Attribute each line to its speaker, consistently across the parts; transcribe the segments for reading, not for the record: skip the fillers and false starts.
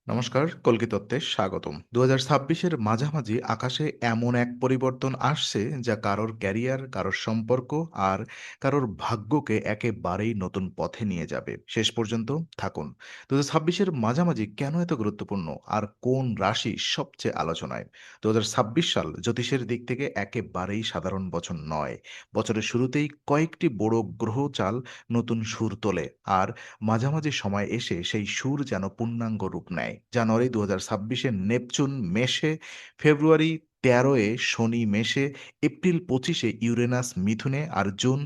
Speaker 1: নমস্কার, কল্কি তত্ত্বে স্বাগতম। ২০২৬-এর মাঝামাঝি আকাশে এমন এক পরিবর্তন আসছে যা কারোর ক্যারিয়ার, কারোর সম্পর্ক আর কারোর ভাগ্যকে একেবারেই নতুন পথে নিয়ে যাবে। শেষ পর্যন্ত থাকুন। ২০২৬-এর মাঝামাঝি কেন এত গুরুত্বপূর্ণ আর কোন রাশি সবচেয়ে আলোচনায়? ২০২৬ সাল জ্যোতিষের দিক থেকে একেবারেই সাধারণ বছর নয়। বছরের শুরুতেই কয়েকটি বড় গ্রহচাল নতুন সুর তোলে আর মাঝামাঝি সময় এসে সেই সুর যেন পূর্ণাঙ্গ রূপ নেয়। জানুয়ারি ২০২৬-এ নেপচুন মেষে, ফেব্রুয়ারি ১৩-এ শনি মেষে, এপ্রিল ২৫-এ ইউরেনাস মিথুনে আর জুন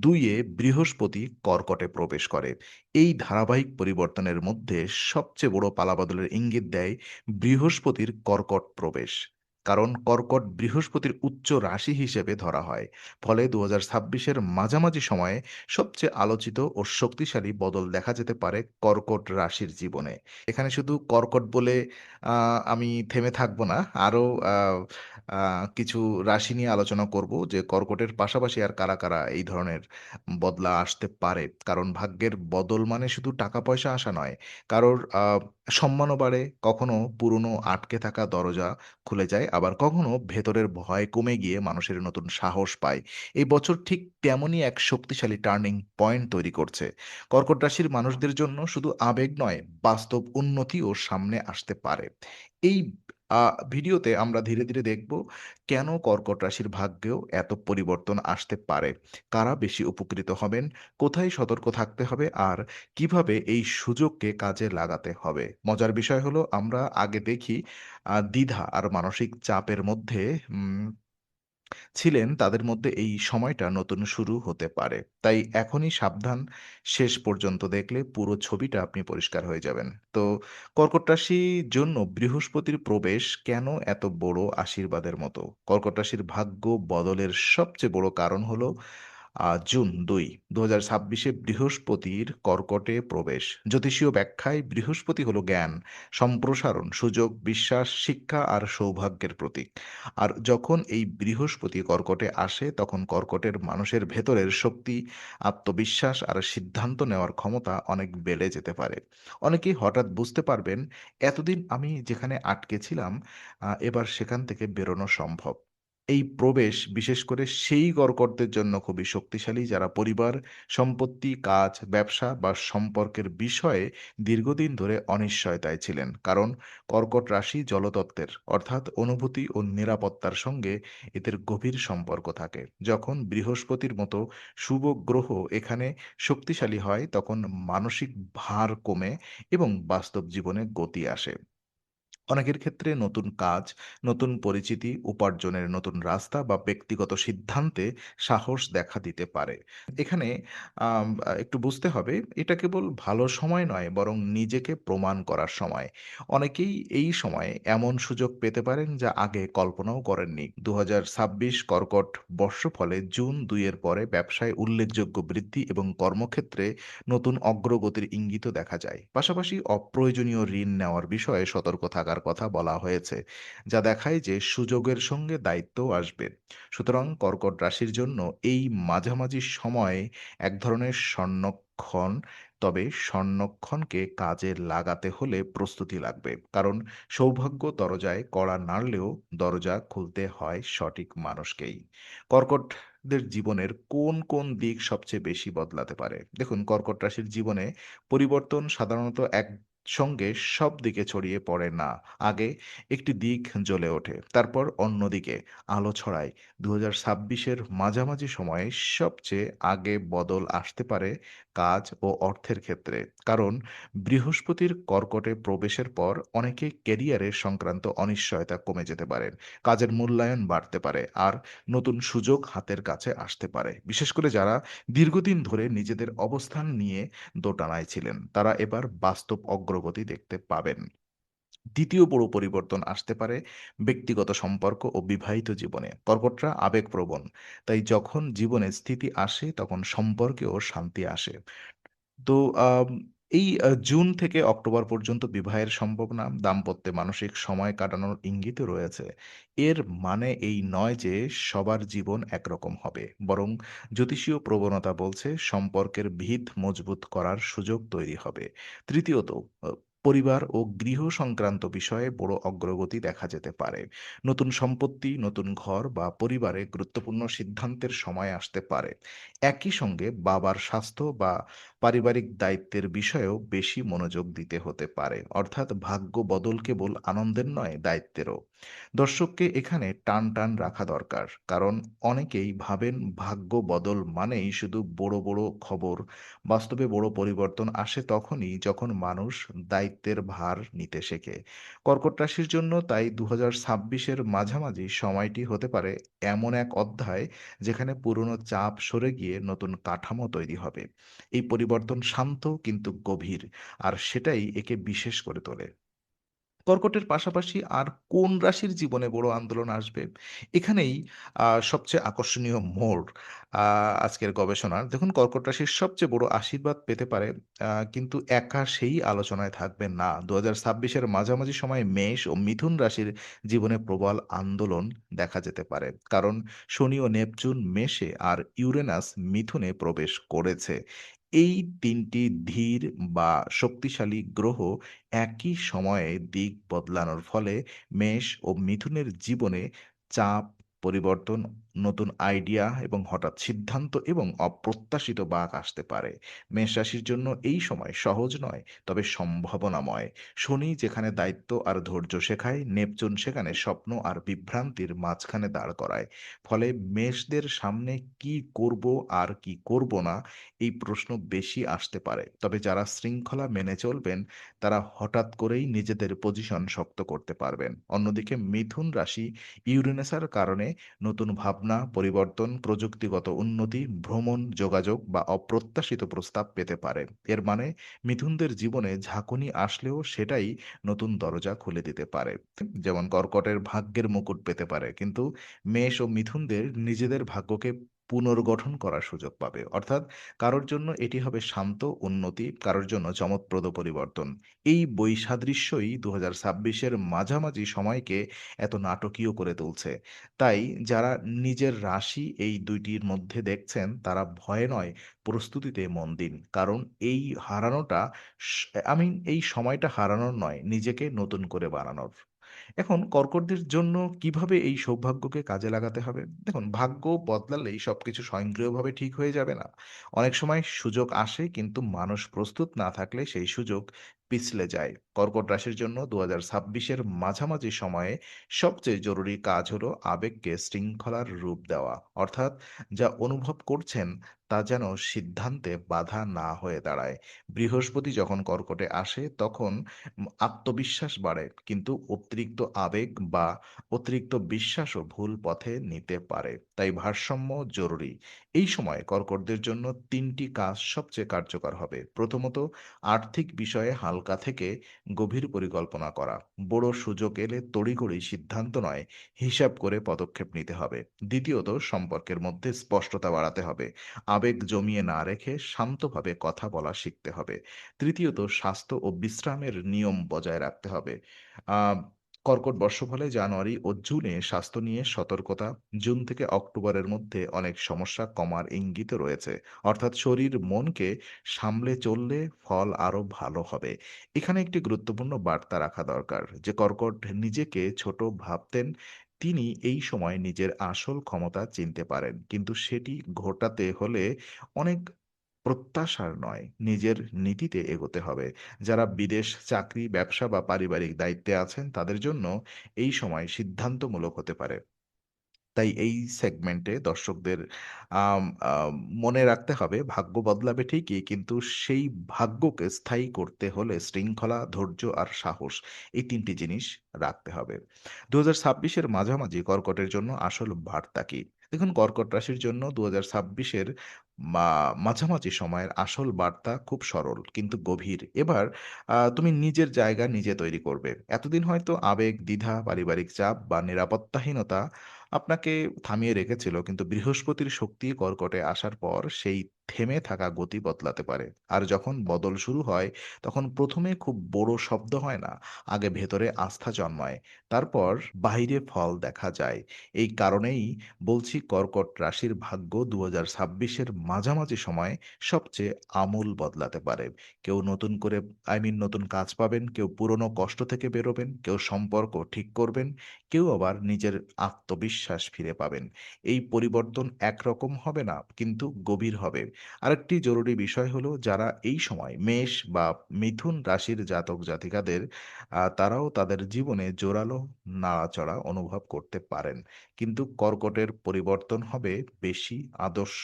Speaker 1: ২-এ বৃহস্পতি কর্কটে প্রবেশ করে। এই ধারাবাহিক পরিবর্তনের মধ্যে সবচেয়ে বড় পালাবদলের ইঙ্গিত দেয় বৃহস্পতির কর্কট প্রবেশ। কারণ কর্কট বৃহস্পতির উচ্চ রাশি হিসেবে ধরা হয়। ফলে ২০২৬-এর মাঝামাঝি সময়ে সবচেয়ে আলোচিত ও শক্তিশালী বদল দেখা যেতে পারে কর্কট রাশির জীবনে। এখানে শুধু কর্কট বলে আমি থেমে থাকবো না। আরো আ আ কিছু রাশি নিয়ে আলোচনা করব যে কর্কটের পাশাপাশি আর কারা এই ধরনের বদলা আসতে পারে। কারণ ভাগ্যের বদল মানে শুধু টাকা-পয়সা আসা নয়। কারোর সম্মানও বাড়ে, কখনো পুরনো আটকে থাকা দরজা খুলে যায়, আবার কখনো ভেতরের ভয় কমে গিয়ে মানুষের নতুন সাহস পায়। এই বছর ঠিক তেমনই এক শক্তিশালী টার্নিং পয়েন্ট তৈরি করছে। কর্কট রাশির মানুষদের জন্য শুধু আবেগ নয়, বাস্তব উন্নতিও সামনে আসতে পারে। এই আ ভিডিওতে আমরা ধীরে দেখব কেন কর্কট রাশির ভাগ্যেও এত পরিবর্তন আসতে পারে, কারা বেশি উপকৃত হবেন, কোথায় সতর্ক থাকতে হবে আর কিভাবে এই সুযোগকে কাজে লাগাতে হবে। মজার বিষয় হলো আমরা আগে দেখি দ্বিধা আর মানসিক চাপের মধ্যে উম ছিলেন তাদের মধ্যে এই সময়টা নতুন শুরু হতে পারে। তাই এখনই সাবধান, শেষ পর্যন্ত দেখলে পুরো ছবিটা আপনি পরিষ্কার হয়ে যাবেন। তো কর্কট রাশির জন্য বৃহস্পতির প্রবেশ কেন এত বড় আশীর্বাদের মতো? কর্কট রাশির ভাগ্য বদলের সবচেয়ে বড় কারণ হলো জুন ২, ২০২৬-এ বৃহস্পতির কর্কটে প্রবেশ। জ্যোতিষীয় ব্যাখ্যায় বৃহস্পতি হলো জ্ঞান, সম্প্রসারণ, সুযোগ, বিশ্বাস, শিক্ষা আর সৌভাগ্যের প্রতীক। আর যখন এই বৃহস্পতি কর্কটে আসে তখন কর্কটের মানুষের ভেতরের শক্তি, আত্মবিশ্বাস আর সিদ্ধান্ত নেওয়ার ক্ষমতা অনেক বেড়ে যেতে পারে। অনেকেই হঠাৎ বুঝতে পারবেন, এতদিন আমি যেখানে আটকে ছিলাম এবার সেখান থেকে বেরোনো সম্ভব। এই প্রবেশ বিশেষ করে সেই কর্কটদের জন্য খুবই শক্তিশালী যারা পরিবার, সম্পত্তি, কাজ, ব্যবসা বা সম্পর্কের বিষয়ে দীর্ঘদিন ধরে অনিশ্চয়তায় ছিলেন। কারণ কর্কট রাশি জলতত্ত্বের, অর্থাৎ অনুভূতি ও নিরাপত্তার সঙ্গে এদের গভীর সম্পর্ক থাকে। যখন বৃহস্পতির মতো শুভ গ্রহ এখানে শক্তিশালী হয় তখন মানসিক ভার কমে এবং বাস্তব জীবনে গতি আসে। অনেকের ক্ষেত্রে নতুন কাজ, নতুন পরিচিতি, উপার্জনের নতুন রাস্তা বা ব্যক্তিগত সিদ্ধান্তে সাহস দেখা দিতে পারে। এখানে একটু বুঝতে হবে এটা কেবল ভালো সময় নয় বরং নিজেকে প্রমাণ করার সময়। অনেকেই এই সময়ে এমন সুযোগ পেতে পারেন যা আগে কল্পনাও করেননি। ২০২৬ কর্কট বর্ষফলে জুন ২ এর পরে ব্যবসায় উল্লেখযোগ্য বৃদ্ধি এবং কর্মক্ষেত্রে নতুন অগ্রগতির ইঙ্গিতও দেখা যায়। পাশাপাশি অপ্রয়োজনীয় ঋণ নেওয়ার বিষয়ে সতর্ক থাকার কথা বলা হয়েছে, যা দেখায় যে সুযোগের সঙ্গে দায়িত্বও আসবে। সুতরাং কর্কট রাশির জন্য এই মাঝামাঝি সময়ে এক ধরনের স্বর্ণক্ষণ, তবে স্বর্ণক্ষণকে কাজে লাগাতে হলে প্রস্তুতি লাগবে। কারণ সৌভাগ্য দরজায় কড়া নাড়লেও দরজা খুলতে হয় সঠিক মানুষকেই। কর্কটদের জীবনের কোন দিক সবচেয়ে বেশি বদলাতে পারে? দেখুন, কর্কট রাশির জীবনে পরিবর্তন সাধারণত একসঙ্গে সব দিকে ছড়িয়ে পড়ে না। আগে একটি দিক জ্বলে ওঠে, তারপর অন্যদিকে আলো ছড়ায়। ২০২৬-এর মাঝামাঝি সময়ে সবচেয়ে আগে বদল আসতে পারে কাজ ও অর্থের ক্ষেত্রে। কারণ বৃহস্পতির কর্কটে প্রবেশের পর অনেকে ক্যারিয়ারের সংক্রান্ত অনিশ্চয়তা কমে যেতে পারে। কাজের মূল্যায়ন বাড়তে পারে আর নতুন সুযোগ হাতের কাছে আসতে পারে। বিশেষ করে যারা দীর্ঘদিন ধরে নিজেদের অবস্থান নিয়ে দোটানায় ছিলেন, তারা এবার বাস্তব অগ্রগতি দেখতে পাবেন। দ্বিতীয় বড় পরিবর্তন আসতে পারে ব্যক্তিগত সম্পর্ক ও বিবাহিত জীবনে। কর্কটরা আবেগপ্রবণ। তাই যখন জীবনে স্থিতি আসে তখন সম্পর্কেও শান্তি আসে। তো এই জুন থেকে অক্টোবর পর্যন্ত বিবাহের সম্ভাবনা, দাম্পত্যে মানসিক সময় কাটানোর ইঙ্গিতও রয়েছে। এর মানে এই নয় যে সবার জীবন একরকম হবে। বরং জ্যোতিষীয় প্রবণতা বলছে সম্পর্কের ভিত মজবুত করার সুযোগ তৈরি হবে। তৃতীয়ত, পরিবার ও গৃহ সংক্রান্ত বিষয়ে বড় অগ্রগতি দেখা যেতে পারে। নতুন সম্পত্তি, নতুন ঘর বা পরিবারে গুরুত্বপূর্ণ সিদ্ধান্তের সময় আসতে পারে। একই সঙ্গে বাবার স্বাস্থ্য বা পারিবারিক দায়িত্বের বিষয়েও বেশি মনোযোগ দিতে হতে পারে। অর্থাৎ ভাগ্য বদল কেবল আনন্দের নয়, দায়িত্বেরও। দর্শককে এখানে টান টান রাখা দরকার, কারণ অনেকেই ভাবেন ভাগ্য বদল মানেই শুধু বড় বড় খবর। বাস্তবে বড় পরিবর্তন আসে তখনই যখন মানুষ দায়িত্বের ভার নিতে শেখে। কর্কট রাশির জন্য তাই 2026-এর মাঝামাঝি সময়টি হতে পারে এমন এক অধ্যায় যেখানে পুরনো চাপ সরে গিয়ে নতুন কাঠামো তৈরি হবে। এই পরিবর্তন শান্ত কিন্তু গভীর, আর সেটাই একে বিশেষ করে তোলে। কর্কটের পাশাপাশি আর কোন রাশির জীবনে বড় আন্দোলন আসবে? এখানেই সবচেয়ে আকর্ষণীয় মোড় আজকের গবেষণার। দেখুন, কর্কট রাশির সবচেয়ে বড় আশীর্বাদ পেতে পারে, কিন্তু একা সেই আলোচনায় থাকবেন না। ২০২৬-এর মাঝামাঝি সময়ে মেষ ও মিথুন রাশির জীবনে প্রবল আন্দোলন দেখা যেতে পারে। কারণ শনি ও নেপচুন মেষে আর ইউরেনাস মিথুনে প্রবেশ করেছে। এই ৩ টি ধীর বা শক্তিশালী গ্রহ একই সময়ে দিক বদলানোর ফলে মেষ ও মিথুনের জীবনে চাপ, পরিবর্তন, নতুন আইডিয়া এবং হঠাৎ সিদ্ধান্ত এবং অপ্রত্যাশিত বাঁক আসতে পারে। মেষ রাশির জন্য এই সময় সহজ নয়, তবে সম্ভাবনাময়। শনি যেখানে দায়িত্ব আর ধৈর্য শেখায়, নেপচুন সেখানে স্বপ্ন আর বিভ্রান্তির মাঝখানে দাঁড় করায়। ফলে মেষদের সামনে কি করব আর কি করব না, এই প্রশ্ন বেশি আসতে পারে। তবে যারা শৃঙ্খলা মেনে চলবেন, তারা হঠাৎ করেই নিজেদের পজিশন শক্ত করতে পারবেন। অন্যদিকে মিথুন রাশি ইউরেনাসের কারণে নতুন ভাবনা, পরিবর্তন, প্রযুক্তিগত উন্নতি, ভ্রমণ, যোগাযোগ বা অপ্রত্যাশিত প্রস্তাব পেতে পারে। এর মানে মিথুনদের জীবনে ঝাঁকুনি আসলেও সেটাই নতুন দরজা খুলে দিতে পারে। যেমন কর্কটের ভাগ্যের মুকুট পেতে পারে, কিন্তু মেষ ও মিথুনদের নিজেদের ভাগ্যকে পুনর্গঠন করার সুযোগ পাবে। অর্থাৎ কারোর জন্য এটি হবে শান্ত উন্নতি, কারোর জন্য চমকপ্রদ পরিবর্তন। এই বৈসাদৃশ্যই ২০২৬-এর মাঝামাঝি সময়কে এত নাটকীয় করে তুলছে। তাই যারা নিজের রাশি এই ২ টির মধ্যে দেখছেন, তারা ভয়ে নয়, প্রস্তুতিতে মন দিন। কারণ এই হারানোটা স এই সময়টা হারানোর নয়, নিজেকে নতুন করে বানানোর। এখন কর্কটদের জন্য কিভাবে এই সৌভাগ্যকে কাজে লাগাতে হবে? দেখুন, ভাগ্য বদলালেই সবকিছু স্বয়ংক্রিয়ভাবে ঠিক হয়ে যাবে না। অনেক সময় সুযোগ আসে, কিন্তু মানুষ প্রস্তুত না থাকলে সেই সুযোগ পিছলে যায়। কর্কট রাশির জন্য ২০২৬-এর মাঝামাঝি সময়ে সবচেয়ে জরুরি কাজ হলো আবেগকে শৃঙ্খলার রূপ দেওয়া। অর্থাৎ যা অনুভব করছেন তা যেন সিদ্ধান্তে বাধা না হয়ে দাঁড়ায়। বৃহস্পতি যখন কর্কটে আসে তখন আত্মবিশ্বাস বাড়ে, কিন্তু অতিরিক্ত আবেগ বা অতিরিক্ত বিশ্বাসও ভুল পথে নিতে পারে। তাই ভারসাম্য জরুরি। এই সময় কর্কটদের জন্য ৩টি কাজ সবচেয়ে কার্যকর হবে। প্রথমত, আর্থিক বিষয়ে হালকা থেকে গভীর পরিকল্পনা করা। বড় সুযোগ এলে তড়িঘড়ি সিদ্ধান্ত নয়, হিসাব করে পদক্ষেপ নিতে হবে। দ্বিতীয়ত, সম্পর্কের মধ্যে স্পষ্টতা বাড়াতে হবে। আবেগ জমিয়ে না রেখে শান্তভাবে কথা বলা শিখতে হবে। তৃতীয়ত, স্বাস্থ্য ও বিশ্রামের নিয়ম বজায় রাখতে হবে। আ কর্কট বর্ষফলে জানুয়ারি ও জুনে স্বাস্থ্য নিয়ে সতর্কতা, জুন থেকে অক্টোবরের মধ্যে অনেক সমস্যা কমার ইঙ্গিতও রয়েছে। অর্থাৎ শরীর মনকে সামলে চললে ফল আরো ভালো হবে। এখানে একটি গুরুত্বপূর্ণ বার্তা রাখা দরকার যে কর্কট নিজেকে ছোট ভাবতেন, তিনি এই সময় নিজের আসল ক্ষমতা চিনতে পারেন। কিন্তু সেটি ঘটাতে হলে অনেক প্রত্যাশার নয়, নিজের নীতিতে এগোতে হবে। যারা বিদেশ, চাকরি, ব্যবসা বা পারিবারিক দায়িত্বে আছেন, তাদের জন্য এই সময় সিদ্ধান্তমূলক হতে পারে। তাই এই সেগমেন্টে দর্শকদের আম আম মনে রাখতে হবে, ভাগ্য বদলাবে ঠিকই, কিন্তু সেই ভাগ্যকে স্থায়ী করতে হলে শৃঙ্খলা, ধৈর্য আর সাহস, এই ৩ টি জিনিস রাখতে হবে। ২০২৬-এর মাঝামাঝি কর্কটের জন্য আসল বার্তা কি? দেখুন, কর্কট রাশির জন্য ২০২৬-এর মাঝামাঝি সময়ের আসল বার্তা খুব সরল কিন্তু গভীর। এবার তুমি নিজের জায়গা নিজে তৈরি করবে। এতদিন হয়তো আবেগ, দ্বিধা, পারিবারিক চাপ বা নিরাপত্তাহীনতা আপনাকে থামিয়ে রেখেছিল, কিন্তু বৃহস্পতির শক্তি কর্কটে আসার পর সেই থেমে থাকা গতি বদলাতে পারে। আর যখন বদল শুরু হয়, তখন ১ম এ খুব বড় শব্দ হয় না। আগে ভেতরে আস্থা জন্মায়। তারপর বাহিরে ফল দেখা যায়। এই কারণেই বলছি কর্কট রাশির ভাগ্য ২০২৬ এর মাঝামাঝি সময়ে সবচেয়ে আমূল বদলাতে পারে। কেউ নতুন করে নতুন কাজ পাবেন, কেউ পুরনো কষ্ট থেকে বেরোবেন, কেউ সম্পর্ক ঠিক করবেন, কেউ আবার নিজের আত্মবিশ্বাস ফিরে পাবেন। এই পরিবর্তন একরকম হবে না, কিন্তু গভীর হবে। আরেকটি জরুরি বিষয় হলো যারা এই সময় মেষ বা মিথুন রাশির জাতক জাতিকাদের তারাও তাদের জীবনে জোরালো নাড়াচড়া অনুভব করতে পারেন, কিন্তু কর্কটের পরিবর্তন হবে বেশি আদর্শ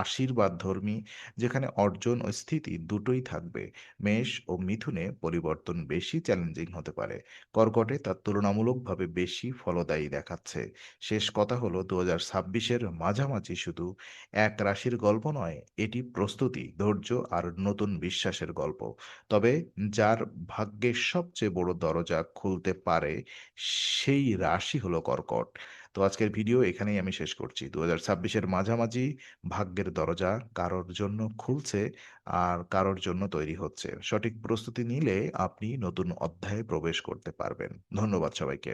Speaker 1: আশীর্বাদধর্মী, যেখানে অর্জন ও স্থিতি দুটোই থাকবে। মেষ ও মিথুনে পরিবর্তন বেশি চ্যালেঞ্জিং হতে পারে, কর্কটে তার তুলনামূলকভাবে বেশি ফলদায়ী দেখাচ্ছে। শেষ কথা হলো ২০২৬-এর মাঝামাঝি শুধু এক রাশির গল্প নয়, এটি প্রস্তুতি, ধৈর্য আর নতুন বিশ্বাসের গল্প। তবে যার ভাগ্যের সবচেয়ে বড় দরজা খুলতে পারে, সেই রাশি হলো কর্কট। তো আজকের ভিডিও এখানেই আমি শেষ করছি। ২০২৬-এর মাঝামাঝি ভাগ্যের দরজা কারোর জন্য খুলছে আর কারোর জন্য তৈরি হচ্ছে। সঠিক প্রস্তুতি নিলে আপনি নতুন অধ্যায়ে প্রবেশ করতে পারবেন। ধন্যবাদ সবাইকে।